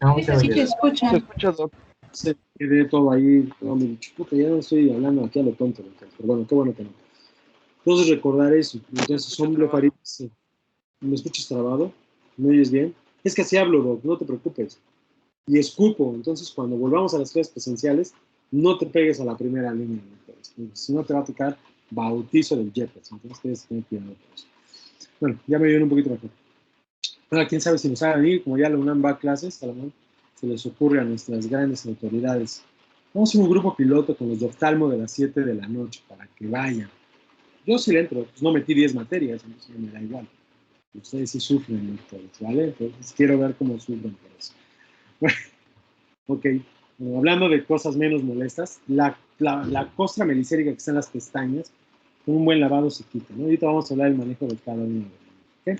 No, Sí, te escucha. Se escucha, Doc. Se quedé todo ahí, no, me puta, ya no estoy hablando aquí a lo tonto, pero bueno, qué bueno que no. Entonces recordar eso, entonces son blefaritis. ¿Me escuchas trabado? ¿Me oyes bien? Es que así hablo, Doc, no te preocupes. Y escupo, entonces cuando volvamos a las clases presenciales, no te pegues a la primera línea, si no te va a tocar bautizo del JEPES, entonces tienes que tener cuidado con eso. Bueno, ya me oyeron un poquito mejor. Ahora, quién sabe si nos hagan ir, como ya la UNAM va a clases, a lo mejor se les ocurre a nuestras grandes autoridades. Vamos a hacer un grupo piloto con los de oftalmo de las 7 de la noche para que vayan. Yo sí le entro, pues no metí 10 materias, entonces me da igual. Ustedes sí sufren, doctores, ¿vale? Entonces quiero ver cómo sufren por eso. Bueno, ok, bueno, hablando de cosas menos molestas, la costra melicérica que está en las pestañas, con un buen lavado se quita, ¿no? Ahorita vamos a hablar del manejo de cada uno. ¿Okay?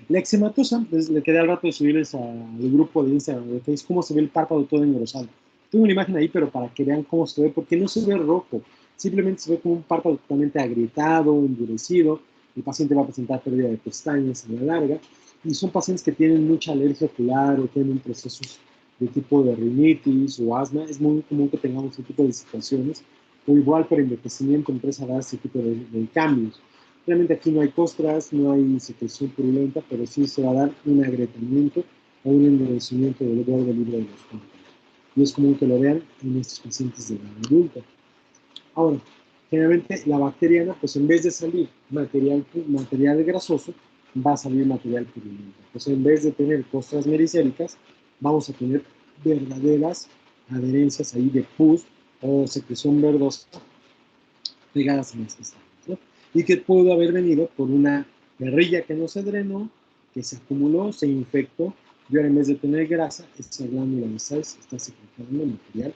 La eczematosa, pues, le quedé al rato de subirles al grupo de Instagram de Facebook cómo se ve el párpado todo engrosado. Tengo una imagen ahí, pero para que vean cómo se ve, porque no se ve rojo, simplemente se ve como un párpado totalmente agrietado, endurecido. El paciente va a presentar pérdida de pestañas a la larga, y son pacientes que tienen mucha alergia ocular o tienen procesos de tipo de rinitis o asma. Es muy común que tengamos este tipo de situaciones, o igual por envejecimiento empieza a dar este tipo de cambios. Realmente aquí no hay costras, no hay secreción purulenta, pero sí se va a dar un agrietamiento o un endurecimiento del borde libre de los párpados. Y es común que lo vean en estos pacientes de edad adulta. Ahora, generalmente la bacteriana, pues en vez de salir material grasoso, va a salir material purulento. Entonces, en vez de tener costras mericéricas, vamos a tener verdaderas adherencias ahí de pus o secreción verdosa pegadas en las pestañas, ¿no? Y que pudo haber venido por una perrilla que no se drenó, que se acumuló, se infectó, y ahora en vez de tener grasa, esa glándula de Say está secretando material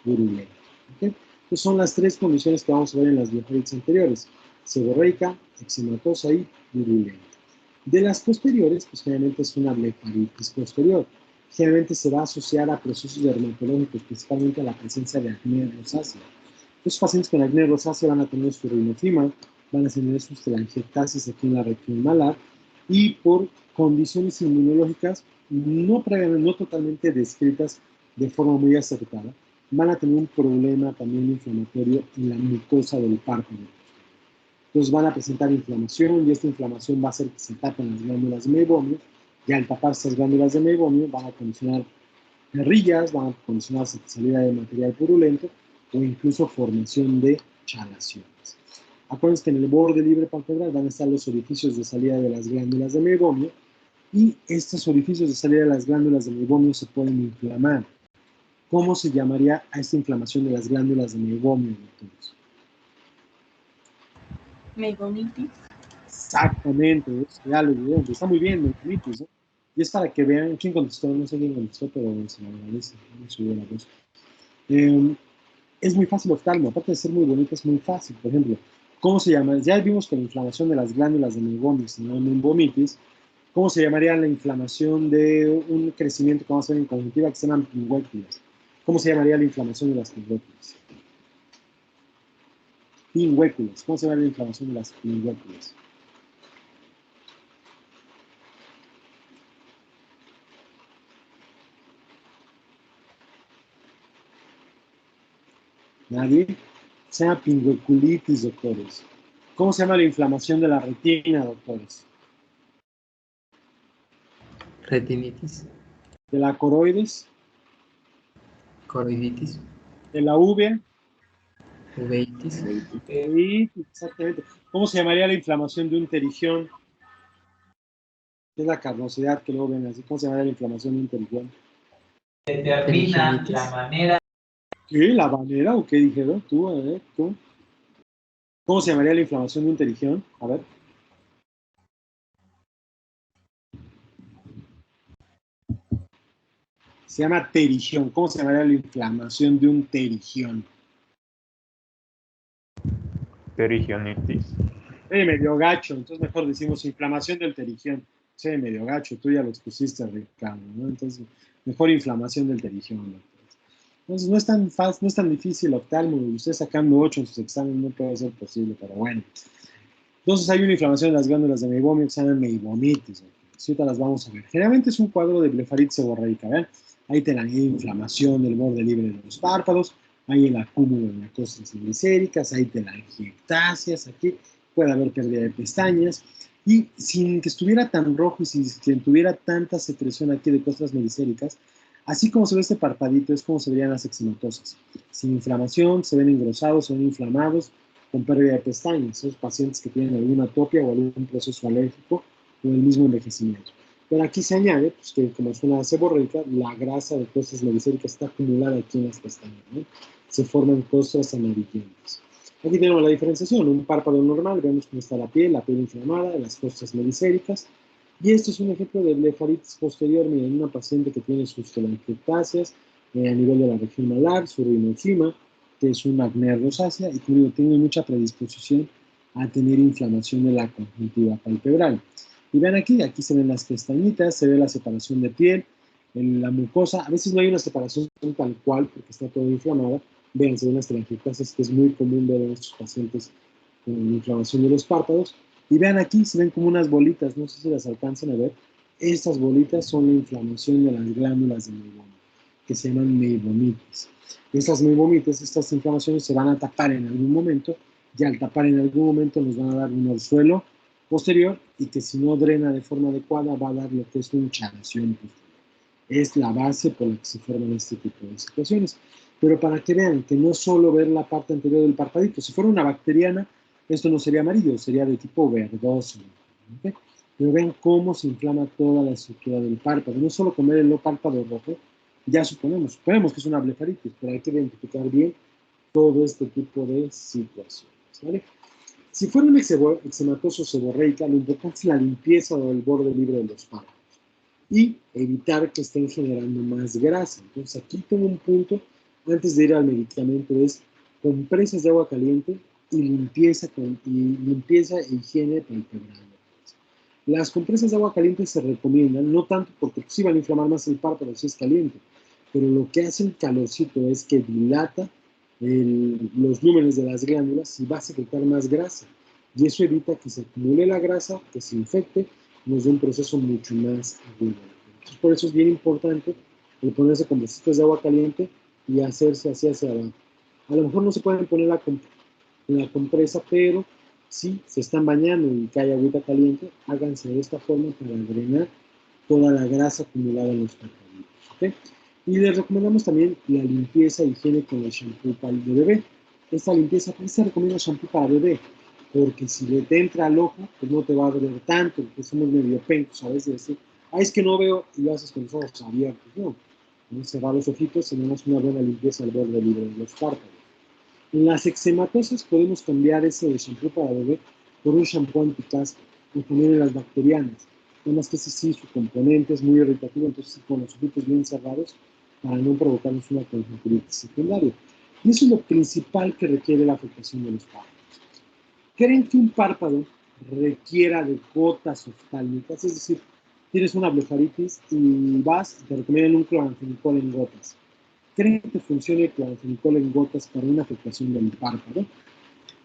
purulento. ¿Okay? Entonces son las tres condiciones que vamos a ver en las blefaritis anteriores: seborreica, eczematosa y purulenta. De las posteriores, pues generalmente es una blefaritis posterior. Generalmente se va a asociar a procesos dermatológicos, principalmente a la presencia de acné rosácea. Los pacientes con acné rosácea van a tener su rinofima, van a tener sus telangiectasis aquí en la región malar, y por condiciones inmunológicas no totalmente descritas de forma muy acertada, van a tener un problema también inflamatorio en la mucosa del párpado. Entonces van a presentar inflamación, y esta inflamación va a hacer que se tapen las glándulas de meiomio, y al tapar estas glándulas de meiomio van a condicionar perrillas, van a condicionar salida de material purulento o incluso formación de chalaciones. Acuérdense que en el borde libre palpebral van a estar los orificios de salida de las glándulas de meibomio, y estos orificios de salida de las glándulas de meibomio se pueden inflamar. ¿Cómo se llamaría a esta inflamación de las glándulas de meibomio, doctores? Meibonitis. Exactamente, eso, ya lo vieron, está muy bien, meibonitis, ¿no? Y es para que vean quién contestó, no sé quién contestó, pero se lo agradece, no subió la voz. Es muy fácil oftalmo, aparte de ser muy bonito, es muy fácil. Por ejemplo, ¿cómo se llama? Ya vimos que la inflamación de las glándulas de Meibomitis, ¿no? Meibonitis, ¿cómo se llamaría la inflamación de un crecimiento que vamos a ver en conjuntiva que se llaman pinguéculas? ¿Cómo se llamaría la inflamación de las pinguéculas? Pinguéculas, ¿cómo se llama la inflamación de las pinguéculas? ¿Nadie? Se llama pingueculitis, doctores. ¿Cómo se llama la inflamación de la retina, doctores? Retinitis, ¿De la coroides? coroiditis, ¿De la uvea? uveitis, Sí, exactamente. ¿Cómo se llamaría la inflamación de un terigión? Es la carnosidad que luego ven así. ¿Cómo se llamaría la inflamación de un terigión? terigenitis, ¿Qué? ¿La banera o qué dijeron? ¿Tú? A ver, ¿tú? ¿Cómo se llamaría la inflamación de un terigión? A ver. Se llama terigión. ¿Cómo se llamaría la inflamación de un terigión? Terigionitis. Medio gacho, entonces mejor decimos inflamación del terigión. Sí, medio gacho, tú ya lo expusiste, Ricardo, ¿no? Entonces, mejor inflamación del terigión, ¿no? Entonces, no es tan fácil, no es tan difícil oftalmo, y usted sacando 8 en sus exámenes no puede ser posible, pero bueno. Entonces, hay una inflamación de las glándulas de meibomio que se llama meibomitis, ¿no? Ahorita las vamos a ver. Generalmente es un cuadro de blefaritis seborreica, ¿ven? Ahí te la inflamación del borde libre de los párpados, ahí el acúmulo de las costras semicéricas, ahí te la angiectasias, aquí puede haber pérdida de pestañas, y sin que estuviera tan rojo y sin tuviera tanta secreción aquí de costras medicéricas, así como se ve este parpadito, es como se verían las eczematosas. Sin inflamación, se ven engrosados, se ven inflamados, con pérdida de pestañas, esos pacientes que tienen alguna atopia o algún proceso alérgico o el mismo envejecimiento. Pero aquí se añade, pues, que como es una seborreica, la grasa de costras medicéricas está acumulada aquí en las pestañas, ¿no? Se forman costras amarillentas. Aquí tenemos la diferenciación, un párpado normal, vemos cómo está la piel inflamada, las costras medicéricas, y esto es un ejemplo de blefaritis posterior, miren, una paciente que tiene sus telangiectasias a nivel de la región malar, su rinoxima, que es una acné rosácea, y como digo, tiene mucha predisposición a tener inflamación de la conjuntiva palpebral. Y vean aquí se ven las pestañitas, se ve la separación de piel, en la mucosa, a veces no hay una separación tal cual porque está todo inflamada. Vean, se ven las telangiectasias, que es muy común ver en estos pacientes con inflamación de los párpados. Y vean aquí, se ven como unas bolitas, no sé si las alcanzan a ver. Estas bolitas son la inflamación de las glándulas de meiboma, que se llaman meibonitis. Estas meibonitis, estas inflamaciones se van a tapar en algún momento, y al tapar en algún momento nos van a dar un orzuelo posterior, y que si no drena de forma adecuada va a dar lo que es una hinchazón posterior. Es la base por la que se forman este tipo de situaciones. Pero para que vean que no solo ver la parte anterior del parpadito, si fuera una bacteriana, esto no sería amarillo, sería de tipo verdoso. ¿Okay? Pero ven cómo se inflama toda la estructura del párpado. No solo con ver el párpado rojo, ya suponemos que es una blefaritis, pero hay que identificar bien todo este tipo de situaciones. ¿Vale? Si fuera un eczematoso seborreica, lo importante es la limpieza del borde libre de los párpados y evitar que estén generando más grasa. Entonces aquí tengo un punto antes de ir al medicamento, es compresas de agua caliente y limpieza e higiene palpebral. Las compresas de agua caliente se recomiendan, no tanto porque sí van a inflamar más el párpado si es caliente, pero lo que hace el calorcito es que dilata los lúmenes de las glándulas y va a secretar más grasa. Y eso evita que se acumule la grasa, que se infecte, nos dé un proceso mucho más agudo. Entonces, por eso es bien importante el ponerse compresitas de agua caliente y hacerse así hacia abajo. A lo mejor no se pueden poner la compresa, pero si se están bañando y cae agüita caliente, háganse de esta forma para drenar toda la grasa acumulada en los párpados. ¿Okay? Y les recomendamos también la limpieza e higiene con el shampoo de bebé. Esta limpieza, ¿por qué se recomienda shampoo para bebé? Porque si le te entra al ojo, pues no te va a doler tanto, porque somos medio pencos a veces decir, es que no veo, y lo haces con los ojos abiertos. No, cerrar los ojitos, tenemos una buena limpieza al borde libre de los párpados. En las eczematosas podemos cambiar ese shampoo para bebé por un shampoo anticaspa, o también en las bacterianas. Nada más que ese sí, su componente es muy irritativo, entonces sí, con los ojitos bien cerrados para no provocarnos una conjuntivitis secundaria. Y eso es lo principal que requiere la afectación de los párpados. ¿Creen que un párpado requiera de gotas oftálmicas? Es decir, tienes una blefaritis y vas y te recomiendan un cloranfenicol en gotas. ¿Creen que funcione el cloranfenicol en gotas para una afectación del párpado?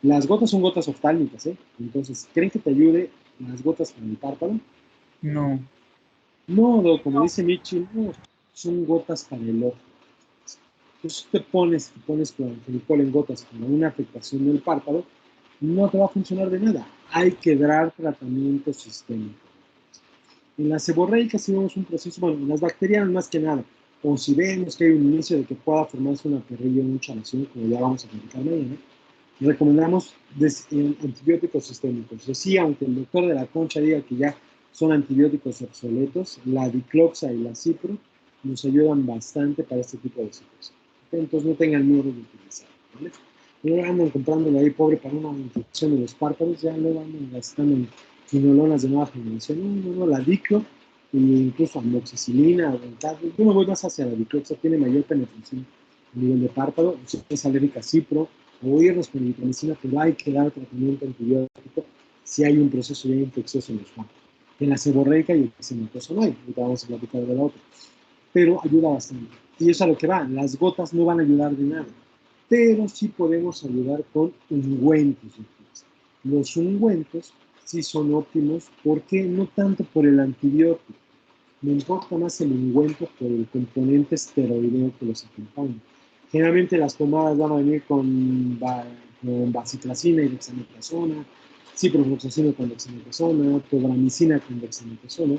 Las gotas son gotas oftálmicas, ¿eh? Entonces, ¿creen que te ayude las gotas para el párpado? No. No, como dice Michi, no, son gotas para el ojo. Entonces, te pones cloranfenicol en gotas para una afectación del párpado, no te va a funcionar de nada. Hay que dar tratamiento sistémico. En las seborreicas si vemos un proceso, bueno, en las bacterianas más que nada, o si vemos que hay un inicio de que pueda formarse una perrilla o una chalación, como ya vamos a platicar mañana, recomendamos antibióticos sistémicos. Sí, aunque el doctor de la Concha diga que ya son antibióticos obsoletos, la dicloxa y la cipro nos ayudan bastante para este tipo de situaciones. Entonces no tengan miedo de utilizarlo, ¿vale? No andan comprándole ahí pobre para una infección de los párpados, ya luego andan gastando en quinolonas de nueva generación. No, la diclo e incluso amoxicilina, yo me voy más hacia la dicloxa, tiene mayor penetración a nivel de párpado, si es alérgica cipro, o irnos con nitromicina, pero hay que dar tratamiento antibiótico si hay un proceso ya infeccioso en los párpados. En la seborreica y el xenocoso no hay, ahorita vamos a platicar de la otra, pero ayuda bastante. Y eso es a lo que va, las gotas no van a ayudar de nada, pero sí podemos ayudar con ungüentos. Los ungüentos sí son óptimos, porque no tanto por el antibiótico, me importa más el ungüento por el componente esteroideo que los acompaña. Generalmente las pomadas van a venir con vacitracina y dexametasona, ciprofloxacina con dexametasona, tobramicina con dexametasona,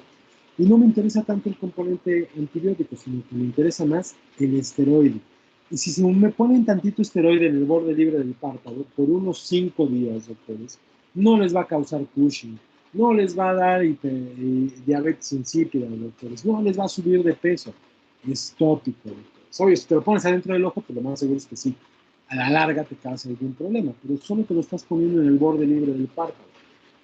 y no me interesa tanto el componente antibiótico, sino que me interesa más el esteroide. Y si me ponen tantito esteroide en el borde libre del párpado por unos 5 días, doctores, no les va a causar Cushing, no les va a dar diabetes insípida, doctores, no les va a subir de peso, es tópico, doctores. Oye, si te lo pones adentro del ojo, pues lo más seguro es que sí, a la larga te causa algún problema, pero solo te lo estás poniendo en el borde libre del párpado.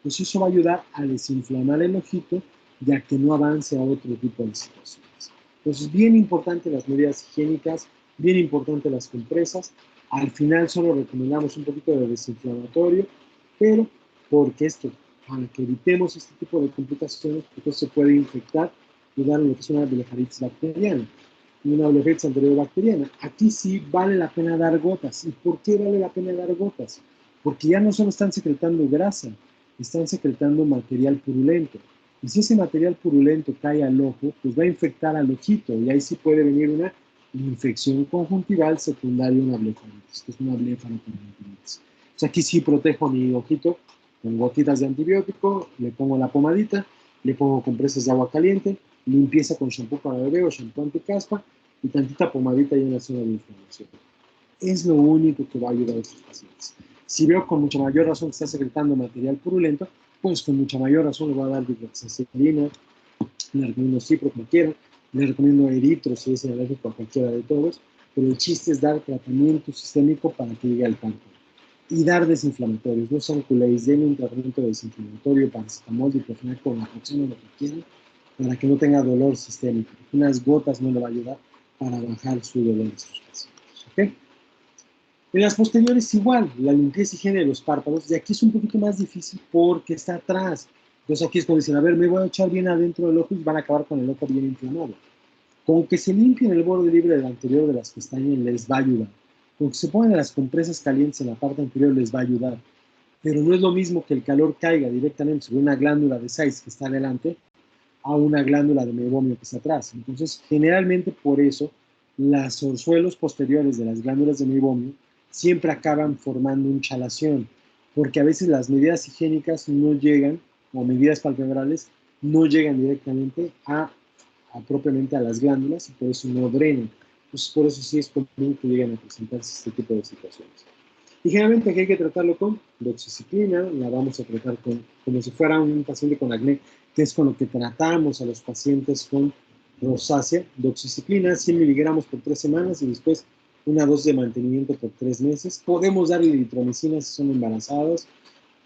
Pues eso va a ayudar a desinflamar el ojito, ya que no avance a otro tipo de situaciones. Entonces, bien importante las medidas higiénicas, bien importante las compresas. Al final solo recomendamos un poquito de desinflamatorio, pero porque esto, para que evitemos este tipo de complicaciones, porque se puede infectar y dar lo que es una blefaritis bacteriana, una blefaritis anterior-bacteriana. Aquí sí vale la pena dar gotas. ¿Y por qué vale la pena dar gotas? Porque ya no solo están secretando grasa, están secretando material purulento. Y si ese material purulento cae al ojo, pues va a infectar al ojito, y ahí sí puede venir una infección conjuntival secundaria a una blefaritis, que es una blefaroconjuntivitis. O sea, aquí sí protejo a mi ojito con gotitas de antibiótico, le pongo la pomadita, le pongo compresas de agua caliente, limpieza con shampoo para bebé o shampoo anticaspa y tantita pomadita ahí en la zona de inflamación. Es lo único que va a ayudar a estos pacientes. Si veo con mucha mayor razón que está secretando material purulento, pues con mucha mayor razón le voy a dar dicloxacilina, le recomiendo cipro como quiera, le recomiendo eritro si es alérgico a cualquiera de todos, pero el chiste es dar tratamiento sistémico para que llegue al párpado. Y dar desinflamatorios, no sean culéis, denle un tratamiento desinflamatorio, paracetamol, diclofenac, naproxeno, lo que quieran, para que no tenga dolor sistémico. Unas gotas no le va a ayudar para bajar su dolor de sus pacientes. ¿Okay? En las posteriores igual, la limpieza y higiene de los párpados, y aquí es un poquito más difícil porque está atrás. Entonces aquí es cuando dicen, a ver, me voy a echar bien adentro del ojo y van a acabar con el ojo bien inflamado. Con que se limpien el borde libre del anterior de las pestañas les va a ayudar. Con que se pongan las compresas calientes en la parte anterior les va a ayudar. Pero no es lo mismo que el calor caiga directamente sobre una glándula de Zeiss que está adelante a una glándula de meiomio que está atrás. Entonces, generalmente por eso, los orzuelos posteriores de las glándulas de meiomio siempre acaban formando un chalación, porque a veces las medidas higiénicas no llegan, o medidas palpebrales, no llegan directamente propiamente a las glándulas y por eso no drenan. Entonces, por eso sí es común que lleguen a presentarse este tipo de situaciones. Y generalmente aquí hay que tratarlo con doxiciclina, la vamos a tratar como si fuera un paciente con acné, que es con lo que tratamos a los pacientes con rosácea. Doxiciclina, 100 miligramos por 3 semanas y después una dosis de mantenimiento por 3 meses. Podemos darle eritromicina si son embarazados.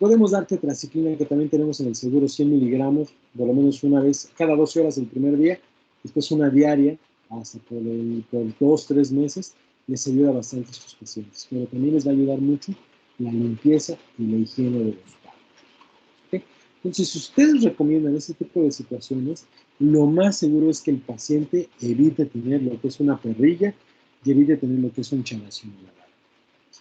Podemos dar tetraciclina, que también tenemos en el seguro, 100 miligramos, por lo menos una vez, cada 12 horas el primer día, después una diaria, hasta por 2-3 meses, les ayuda bastante a estos pacientes. Pero también les va a ayudar mucho la limpieza y la higiene de los párpados. ¿Okay? Entonces, si ustedes recomiendan ese tipo de situaciones, lo más seguro es que el paciente evite tener lo que es una perrilla y evite tener lo que es un chalación.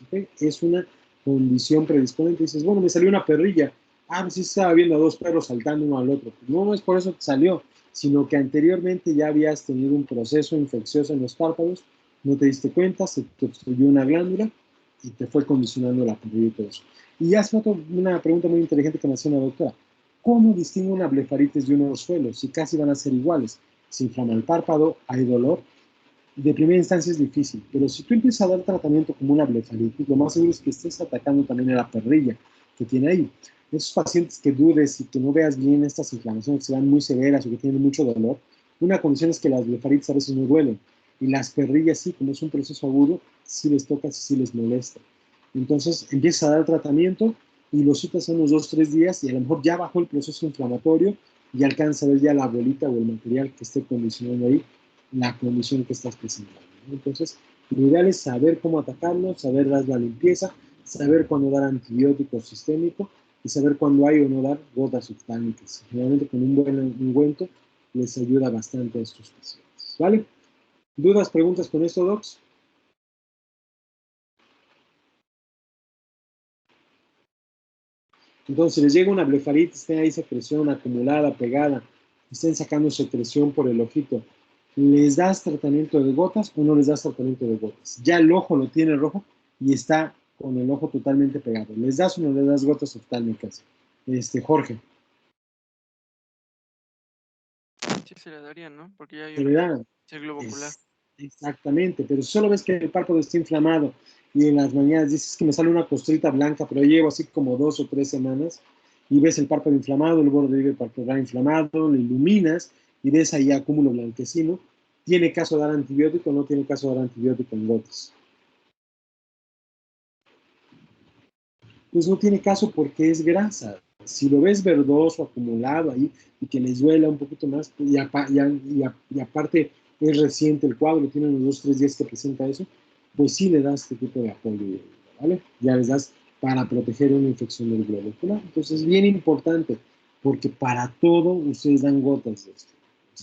¿Okay? Es una condición predisponente. Dices, bueno, me salió una perrilla. Ah, pues sí estaba viendo a dos perros saltando uno al otro. No es por eso que salió, sino que anteriormente ya habías tenido un proceso infeccioso en los párpados, no te diste cuenta, se te obstruyó una glándula y te fue condicionando la perrilla y todo eso. Y hace una pregunta muy inteligente que me hacía una doctora. ¿Cómo distingue una blefaritis de un orzuelo? Si casi van a ser iguales. Se inflama el párpado, hay dolor. De primera instancia es difícil, pero si tú empiezas a dar tratamiento como una blefaritis, lo más seguro es que estés atacando también a la perrilla que tiene ahí. Esos pacientes que dudes y que no veas bien estas inflamaciones que se van muy severas o que tienen mucho dolor, una condición es que las blefaritis a veces no duelen, y las perrillas sí, como es un proceso agudo, sí les toca, sí les molesta. Entonces empiezas a dar tratamiento y lo citas en unos 2-3 días y a lo mejor ya bajó el proceso inflamatorio y alcanza a ver ya la bolita o el material que esté condicionando ahí la condición que estás presentando. Entonces, lo ideal es saber cómo atacarlo, saber dar la limpieza, saber cuándo dar antibiótico sistémico y saber cuándo hay o no dar gotas oftálmicas. Generalmente con un buen ungüento les ayuda bastante a estos pacientes. ¿Vale? ¿Dudas, preguntas con esto, docs? Entonces, si les llega una blefaritis, tiene ahí secreción acumulada, pegada, estén sacando secreción por el ojito, ¿les das tratamiento de gotas o no les das tratamiento de gotas? Ya el ojo lo tiene rojo y está con el ojo totalmente pegado. ¿Les das o no les das gotas oftálmicas? Jorge. Sí se le daría, ¿no? Porque ya hay Se le da. es el globo ocular. Exactamente, pero si solo ves que el párpado está inflamado y en las mañanas dices que me sale una costrita blanca, pero llevo así como 2 o 3 semanas y ves el párpado inflamado, el borde del párpado inflamado, lo iluminas y ves ahí acúmulo blanquecino, ¿tiene caso dar antibiótico o no tiene caso dar antibiótico en gotas? Pues no tiene caso porque es grasa. Si lo ves verdoso, acumulado ahí, y que les duela un poquito más, y aparte es reciente el cuadro, tiene unos 2-3 días que presenta eso, pues sí le das este tipo de apoyo, ¿vale? Ya les das para proteger una infección del globo ocular. Entonces es bien importante, porque para todo ustedes dan gotas de esto.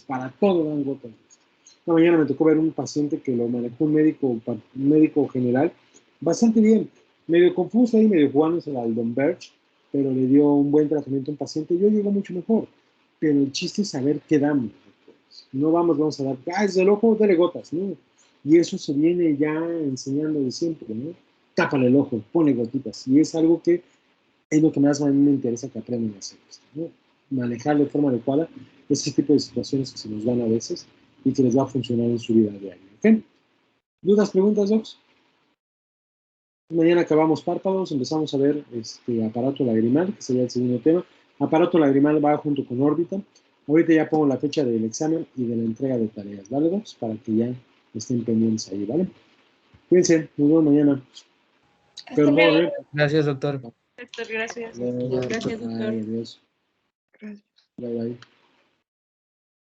Para todo dan gotas de esto. Esta mañana me tocó ver un paciente que lo manejó un médico general, bastante bien, medio confuso ahí, medio jugándose al Don Berch, pero le dio un buen tratamiento a un paciente y yo llegó mucho mejor. Pero el chiste es saber qué damos. No vamos a dar, es del ojo, dale gotas, ¿no? Y eso se viene ya enseñando de siempre, ¿no? Tápale el ojo, pone gotitas. Y es algo que es lo que más a mí me interesa que aprendan a hacer esto, ¿no? Manejar de forma adecuada ese tipo de situaciones que se nos dan a veces y que les va a funcionar en su vida diaria. ¿Ok? ¿Dudas, preguntas, Docs? Mañana acabamos párpados, empezamos a ver aparato lagrimal, que sería el segundo tema. Aparato lagrimal va junto con órbita. Ahorita ya pongo la fecha del examen y de la entrega de tareas, ¿vale, Docs? Para que ya estén pendientes ahí, ¿vale? Cuídense, nos vemos mañana. Hasta luego, Gracias, doctor. doctor. Gracias. Gracias, Gracias, doctor. Adiós. Gracias. Bye, bye.